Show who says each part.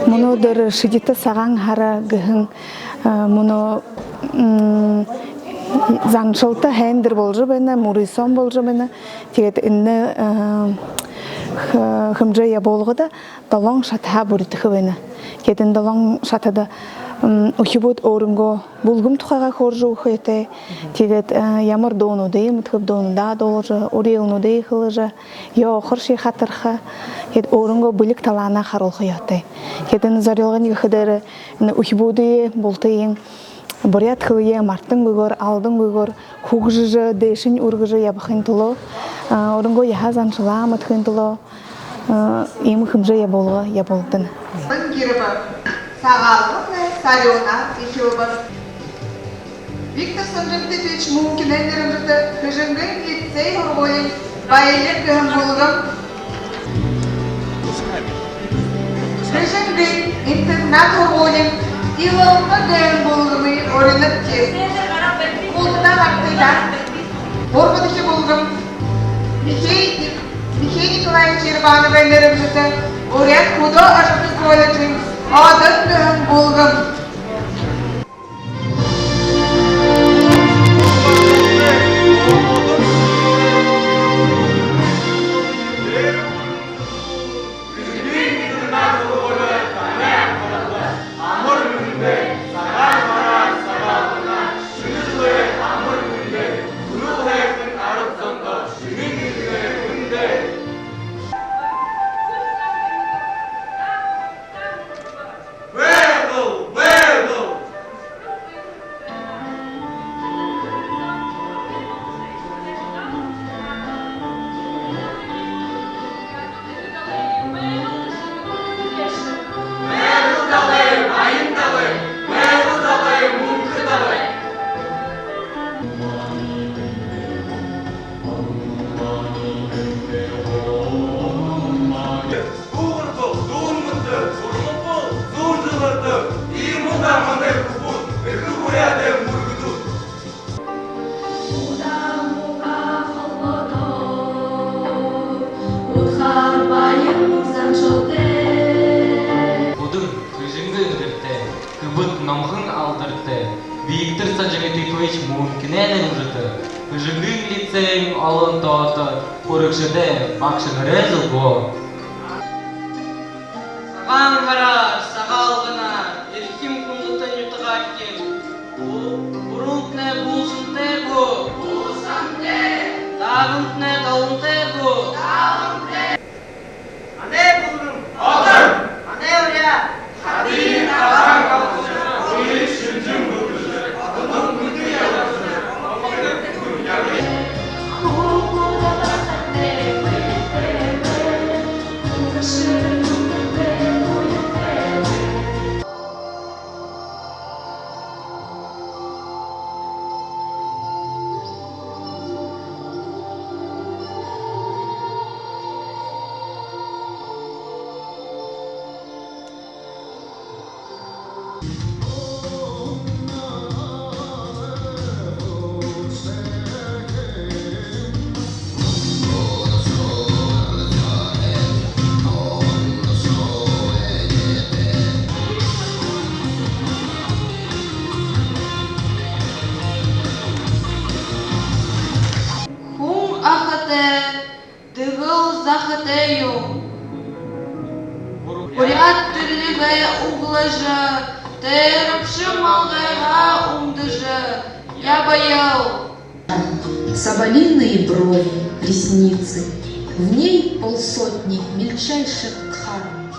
Speaker 1: Моно дөр шидита саган хара гэн моно заншылта хендер болжу бена мурисон болжу бена тэгээд энэ хэмжээ болгода долон шатха бүрдэх бена тэгээд долон шатада ухибут өрөнгө булгум тухайга хоржу хөтэ тэгээд ямар доонуудыг мэтхэв доонда доолжу уриэлнуудыг хылжа ёо хорши хатарха тэгээд өрөнгө бүлэг талаана харуулх ётэ тэгээд энэ зорилгын хөдөр ухибуди бултын Бурят хөвие мартын гөгөр алдын гөгөр хугжж дэшин үргж ябахын туло өрөнгө яхазан шламатхын туло им хэмжээ яболдын. Виктор Санжантович Мункинендерымжыты Хыжынгын лицей урголин байлер кыгын болгым. Хыжынгын интернат урголин Иловка кыгын болгымы орынып кез. Колтына артыда Борбадышы болгым. Михей Николаевич Ербанов endерымжыты Уряд худо ашапыз колледжин адын кыгын болгым.
Speaker 2: Виктор Санжантович Мункинендерымжыты Хыжынгын лицейн алын тоты көрікшіде бақшын резылго.
Speaker 3: Саған қарар, сағалғына, еркім күндітін ютығаккем. Бұрынтне бұлшынтегу, дағынтне далынтегу. Ане бұлым? Отыр! Ане өря? Хадин ағам қалқышы, ойын шүнжім бұлышы, адының күнді ялышы, алмақы күн ялы.
Speaker 4: Дывыл захотею. Бурят тырлигая углажа, терпшим алгайга умдыжа, я боял.
Speaker 5: Соболиные брови, ресницы, в ней полсотни мельчайших дхарм.